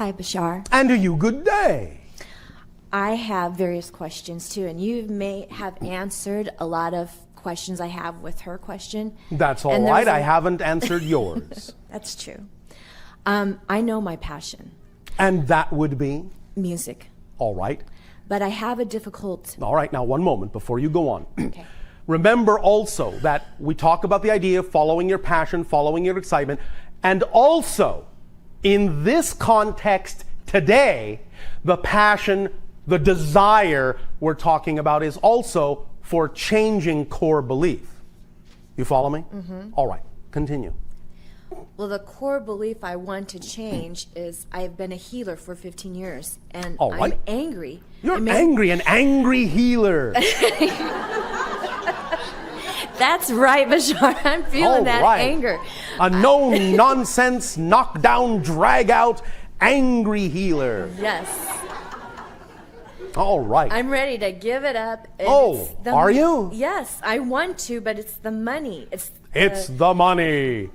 Hi, Bashar. And to you, good day. I have various questions too, and you may have answered a lot of questions I have with her question. That's all right. I haven't answered yours. That's true. I know my passion. And that would be? Music. All right. But I have a difficult... All right, now one moment before you go on. Okay. Remember also that we talk about the idea of following your passion, following your excitement, and also in this context today, the passion, the desire we're talking about is also for changing core belief. You follow me? Mm-hmm. All right, continue. Well, the core belief I want to change is I've been a healer for 15 years, and All right. I'm angry. You're angry, an angry healer. That's right, Bashar. I'm feeling that anger. A no-nonsense, knock-down, drag-out, angry healer. Yes. All right. I'm ready to give it up. Are you? Yes, I want to, but it's the money. It's the money.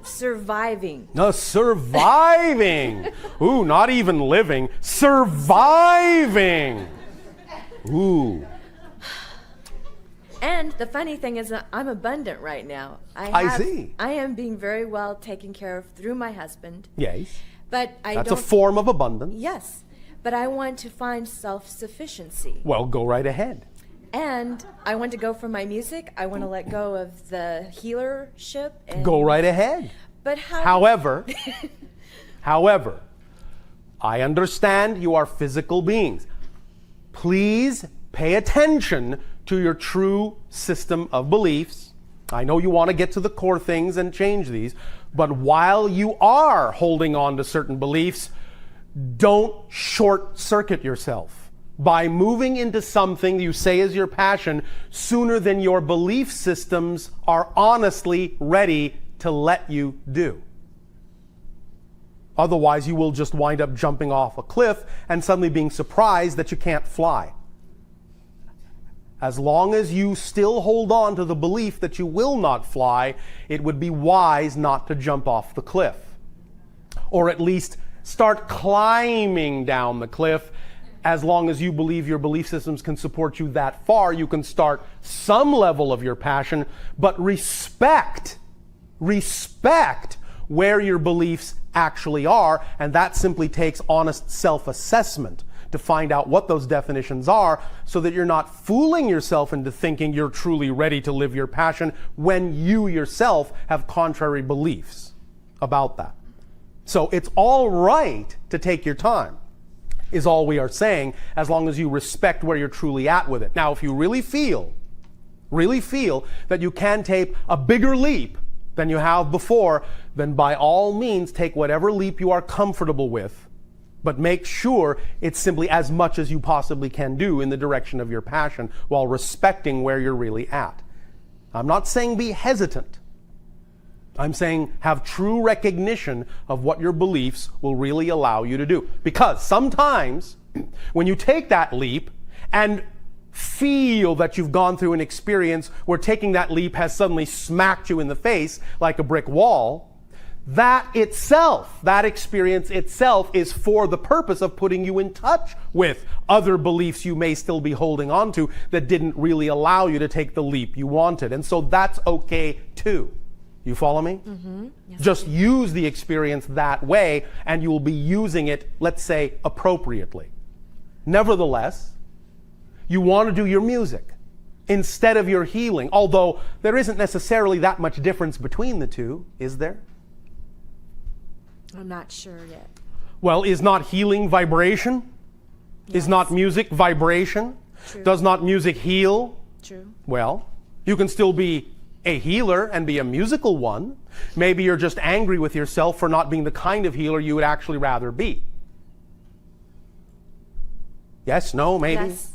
Surviving. The surviving. Ooh, not even living. Surviving. Ooh. And the funny thing is that I'm abundant right now. I see. I am being very well taken care of through my husband. Yes. But That's a form of abundance. Yes. But I want to find self-sufficiency. Well, go right ahead. And I want to go for my music. I want to let go of the healership. Go right ahead. But However, I understand you are physical beings. Please pay attention to your true system of beliefs. I know you want to get to the core things and change these, but while you are holding on to certain beliefs, don't short-circuit yourself by moving into something you say is your passion sooner than your belief systems are honestly ready to let you do. Otherwise, you will just wind up jumping off a cliff and suddenly being surprised that you can't fly. As long as you still hold on to the belief that you will not fly, it would be wise not to jump off the cliff. Or at least start climbing down the cliff. As long as you believe your belief systems can support you that far, you can start some level of your passion, but respect where your beliefs actually are, and that simply takes honest self-assessment to find out what those definitions are so that you're not fooling yourself into thinking you're truly ready to live your passion when you yourself have contrary beliefs about that. So it's all right to take your time, is all we are saying, as long as you respect where you're truly at with it. Now, if you really feel that you can take a bigger leap than you have before, then by all means take whatever leap you are comfortable with, but make sure it's simply as much as you possibly can do in the direction of your passion while respecting where you're really at. I'm not saying be hesitant. I'm saying have true recognition of what your beliefs will really allow you to do. Because sometimes when you take that leap and feel that you've gone through an experience where taking that leap has suddenly smacked you in the face like a brick wall, that experience itself is for the purpose of putting you in touch with other beliefs you may still be holding on to that didn't really allow you to take the leap you wanted. And so that's okay too. You follow me? Mm-hmm. Yes, just use the experience that way and you will be using it, let's say, appropriately. Nevertheless, you want to do your music instead of your healing, although there isn't necessarily that much difference between the two, is there? I'm not sure yet. Well, is not healing vibration? Yes. Is not music vibration? True. Does not music heal? True. Well, you can still be a healer and be a musical one. Maybe you're just angry with yourself for not being the kind of healer you would actually rather be. Yes, no, maybe? Yes.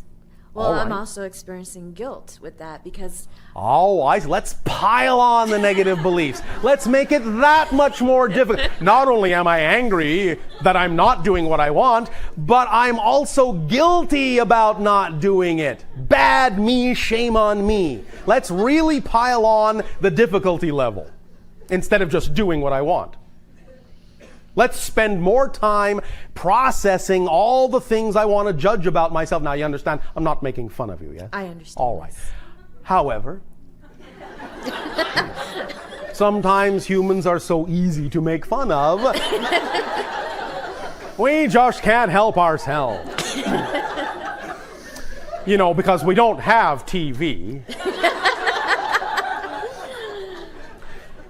Well, All I'm right. also experiencing guilt with that because... Let's pile on the negative beliefs. Let's make it that much more difficult. Not only am I angry that I'm not doing what I want, but I'm also guilty about not doing it. Bad me, shame on me. Let's really pile on the difficulty level instead of just doing what I want. Let's spend more time processing all the things I want to judge about myself. Now, you understand, I'm not making fun of you, yeah? I understand. All right. However, sometimes humans are so easy to make fun of. We just can't help ourselves. You know, because we don't have TV.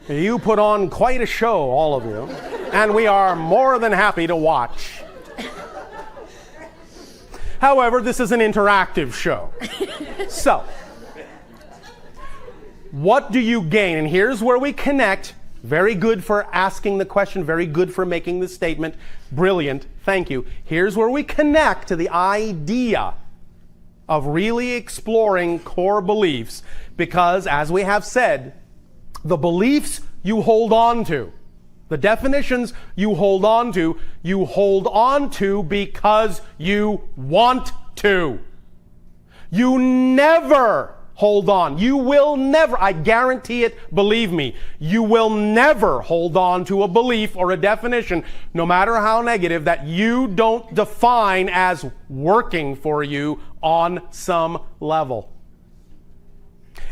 You put on quite a show, all of you, and we are more than happy to watch. However, this is an interactive show. So, what do you gain? And here's where we connect. Very good for asking the question, very good for making the statement. Brilliant, thank you. Here's where we connect to the idea of really exploring core beliefs, because, as we have said, the beliefs you hold on to, the definitions you hold on to because you want to. You never hold on. You will never, I guarantee it, believe me, you will never hold on to a belief or a definition, no matter how negative, that you don't define as working for you on some level.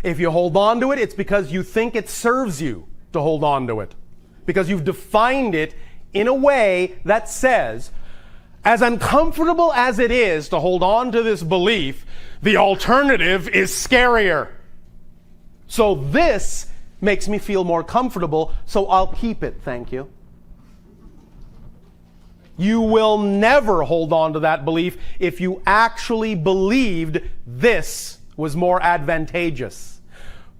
If you hold on to it, it's because you think it serves you to hold on to it. Because you've defined it in a way that says, as uncomfortable as it is to hold on to this belief, the alternative is scarier. So this makes me feel more comfortable, so I'll keep it, thank you. You will never hold on to that belief if you actually believed this was more advantageous.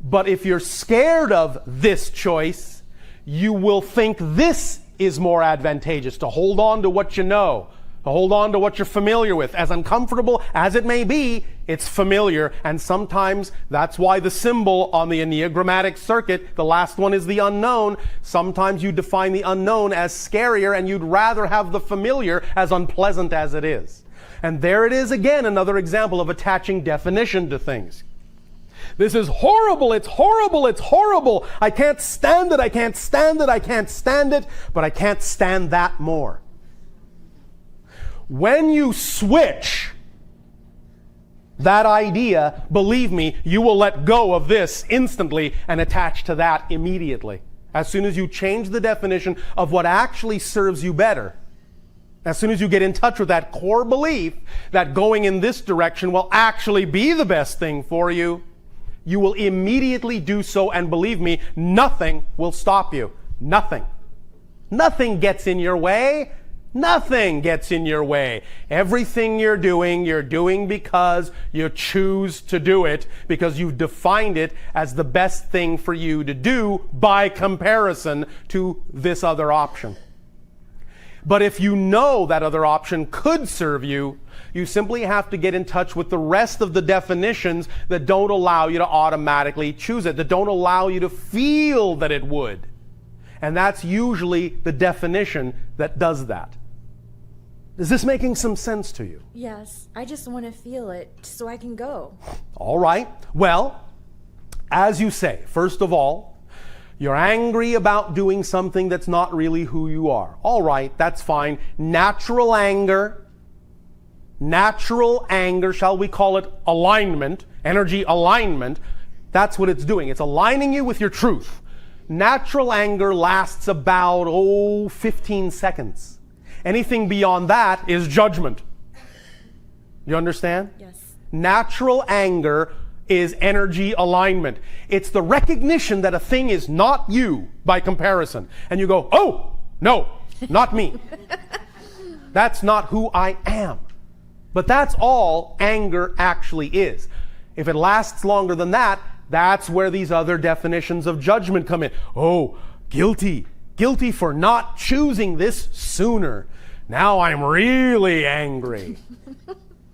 But if you're scared of this choice, you will think this is more advantageous, to hold on to what you know, to hold on to what you're familiar with. As uncomfortable as it may be, it's familiar, and sometimes that's why the symbol on the Enneagrammatic circuit, the last one is the unknown. Sometimes you define the unknown as scarier, and you'd rather have the familiar, as unpleasant as it is. And there it is again, another example of attaching definition to things. This is horrible, it's horrible, it's horrible. I can't stand it, I can't stand it, I can't stand it, but I can't stand that more. When you switch that idea, believe me, you will let go of this instantly and attach to that immediately. As soon as you change the definition of what actually serves you better, as soon as you get in touch with that core belief that going in this direction will actually be the best thing for you, you will immediately do so, and believe me, nothing will stop you. Nothing. Nothing gets in your way. Nothing gets in your way. Everything you're doing because you choose to do it, because you've defined it as the best thing for you to do by comparison to this other option. But if you know that other option could serve you, you simply have to get in touch with the rest of the definitions that don't allow you to automatically choose it, that don't allow you to feel that it would. And that's usually the definition that does that. Is this making some sense to you? Yes, I just want to feel it so I can go. All right. Well, as you say, first of all, you're angry about doing something that's not really who you are. All right, that's fine. Natural anger, shall we call it alignment, energy alignment, that's what it's doing. It's aligning you with your truth. Natural anger lasts about, 15 seconds. Anything beyond that is judgment. You understand? Yes. Natural anger is energy alignment. It's the recognition that a thing is not you by comparison. And you go, oh, no, not me. That's not who I am. But that's all anger actually is. If it lasts longer than that, that's where these other definitions of judgment come in. Oh, guilty. Guilty for not choosing this sooner. Now I'm really angry.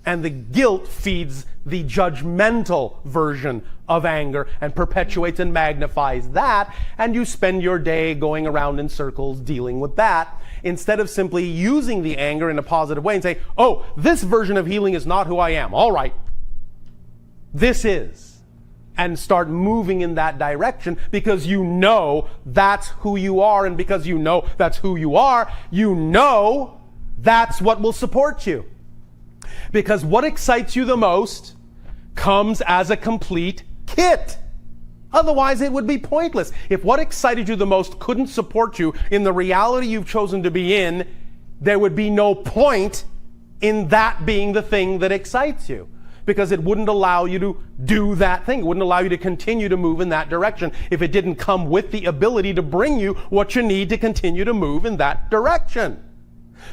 And the guilt feeds the judgmental version of anger and perpetuates and magnifies that, and you spend your day going around in circles dealing with that, instead of simply using the anger in a positive way and say, oh, this version of healing is not who I am. All right. This is. and start moving in that direction because you know that's who you are. And because you know that's who you are, you know that's what will support you. Because what excites you the most comes as a complete kit. Otherwise, it would be pointless. If what excited you the most couldn't support you in the reality you've chosen to be in, there would be no point in that being the thing that excites you. Because it wouldn't allow you to do that thing. It wouldn't allow you to continue to move in that direction if it didn't come with the ability to bring you what you need to continue to move in that direction.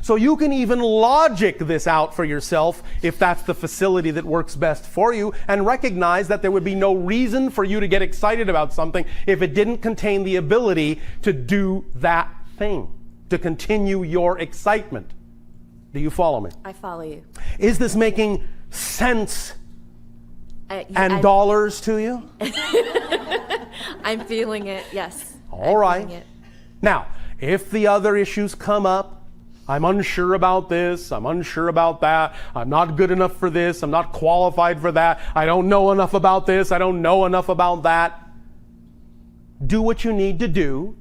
So you can even logic this out for yourself if that's the facility that works best for you, and recognize that there would be no reason for you to get excited about something if it didn't contain the ability to do that thing, to continue your excitement. Do you follow me? I follow you. Is this making sense I dollars to you? I'm feeling it, yes. All right. Now, if the other issues come up, I'm unsure about this, I'm unsure about that, I'm not good enough for this, I'm not qualified for that, I don't know enough about this, I don't know enough about that. Do what you need to do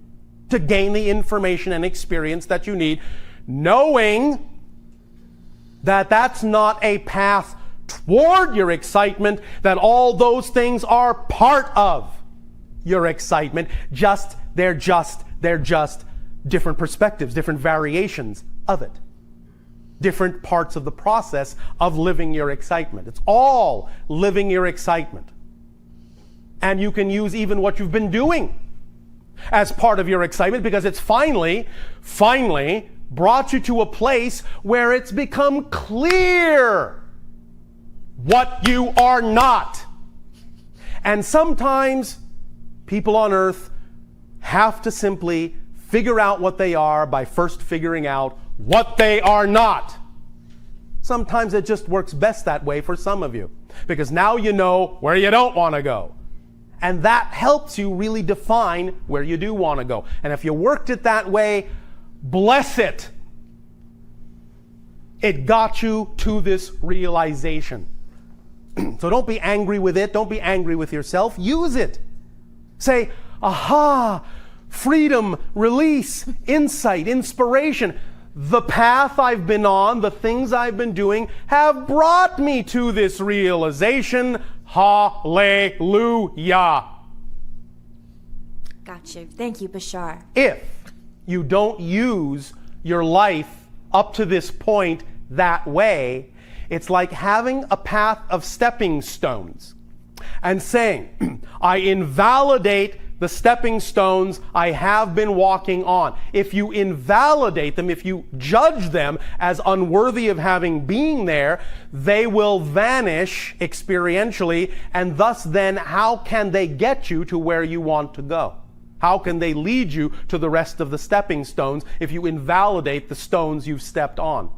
to gain the information and experience that you need, knowing that that's not a path toward your excitement, that all those things are part of your excitement. They're just different perspectives, different variations of it. Different parts of the process of living your excitement. It's all living your excitement. And you can use even what you've been doing as part of your excitement, because it's finally brought you to a place where it's become clear what you are not. And sometimes people on earth have to simply figure out what they are by first figuring out what they are not. Sometimes it just works best that way for some of you, because now you know where you don't want to go. And that helps you really define where you do want to go. And if you worked it that way, bless it. It got you to this realization. So don't be angry with it. Don't be angry with yourself. Use it. Say, aha, freedom, release, insight, inspiration. The path I've been on, the things I've been doing have brought me to this realization. Hallelujah. Gotcha. Thank you, Bashar. If you don't use your life up to this point that way, it's like having a path of stepping stones and saying, I invalidate the stepping stones I have been walking on. If you invalidate them, if you judge them as unworthy of having been there, they will vanish experientially, and thus then how can they get you to where you want to go? How can they lead you to the rest of the stepping stones if you invalidate the stones you've stepped on?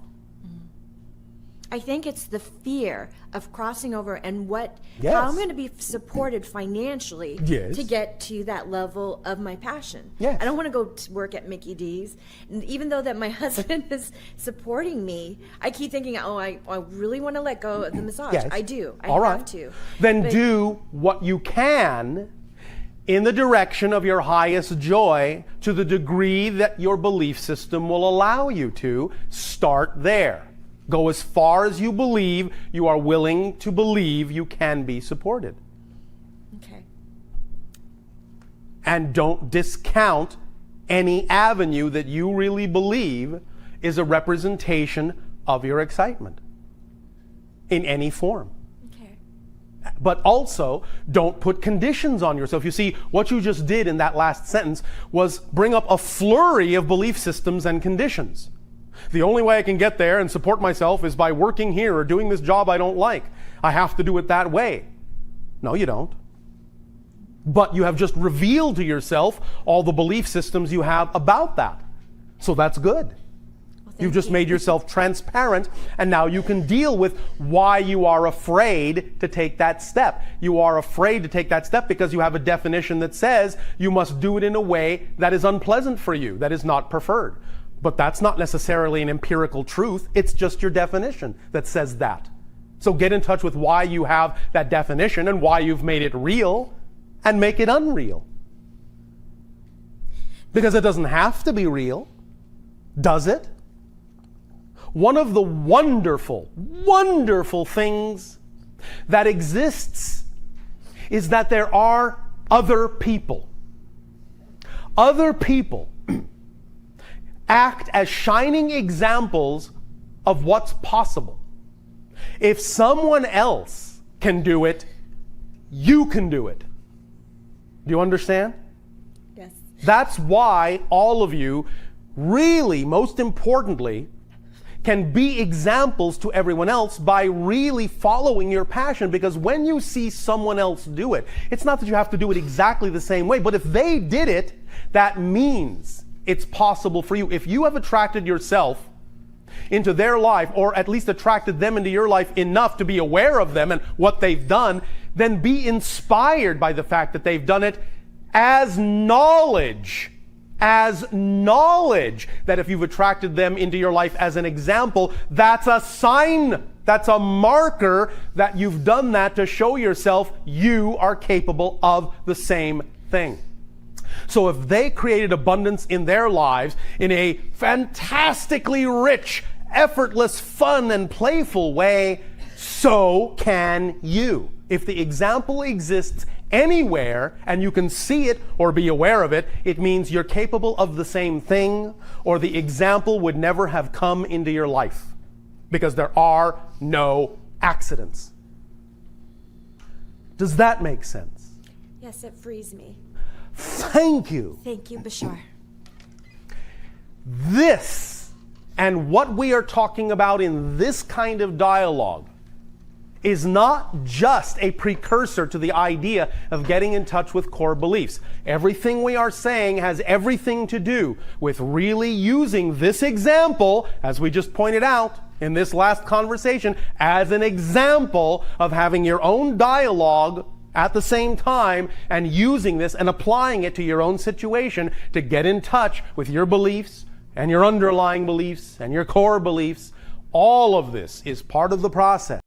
I think it's the fear of crossing over and how Yes. I'm going to be supported financially Yes. to get to that level of my passion. Yes. I don't want to go to work at Mickey D's. And even though that my husband is supporting me, I keep thinking, I really want to let go of the massage. Yes. I do. I All have right. to. Then But- do what you can in the direction of your highest joy to the degree that your belief system will allow you to. Start there. Go as far as you believe you are willing to believe you can be supported. Okay. And don't discount any avenue that you really believe is a representation of your excitement in any form. Okay. But also, don't put conditions on yourself. You see, what you just did in that last sentence was bring up a flurry of belief systems and conditions. The only way I can get there and support myself is by working here or doing this job I don't like. I have to do it that way. No, you don't. But you have just revealed to yourself all the belief systems you have about that. So that's good. You've just made yourself transparent, and now you can deal with why you are afraid to take that step. You are afraid to take that step because you have a definition that says you must do it in a way that is unpleasant for you, that is not preferred. But that's not necessarily an empirical truth. It's just your definition that says that. So get in touch with why you have that definition and why you've made it real, and make it unreal. Because it doesn't have to be real, does it? One of the wonderful, wonderful things that exists is that there are other people. Other people act as shining examples of what's possible. If someone else can do it, you can do it. Do you understand? Yes. That's why all of you, really, most importantly, can be examples to everyone else by really following your passion. Because when you see someone else do it, it's not that you have to do it exactly the same way, but if they did it, that means it's possible for you. If you have attracted yourself into their life, or at least attracted them into your life enough to be aware of them and what they've done, then be inspired by the fact that they've done it as knowledge. As knowledge that if you've attracted them into your life as an example, that's a sign, that's a marker that you've done that to show yourself you are capable of the same thing. So if they created abundance in their lives in a fantastically rich, effortless, fun, and playful way, so can you. If the example exists anywhere and you can see it or be aware of it, it means you're capable of the same thing, or the example would never have come into your life, because there are no accidents. Does that make sense? Yes, it frees me. Thank you. Thank you, Bashar. This and what we are talking about in this kind of dialogue is not just a precursor to the idea of getting in touch with core beliefs. Everything we are saying has everything to do with really using this example, as we just pointed out in this last conversation, as an example of having your own dialogue at the same time, and using this and applying it to your own situation to get in touch with your beliefs and your underlying beliefs and your core beliefs. All of this is part of the process.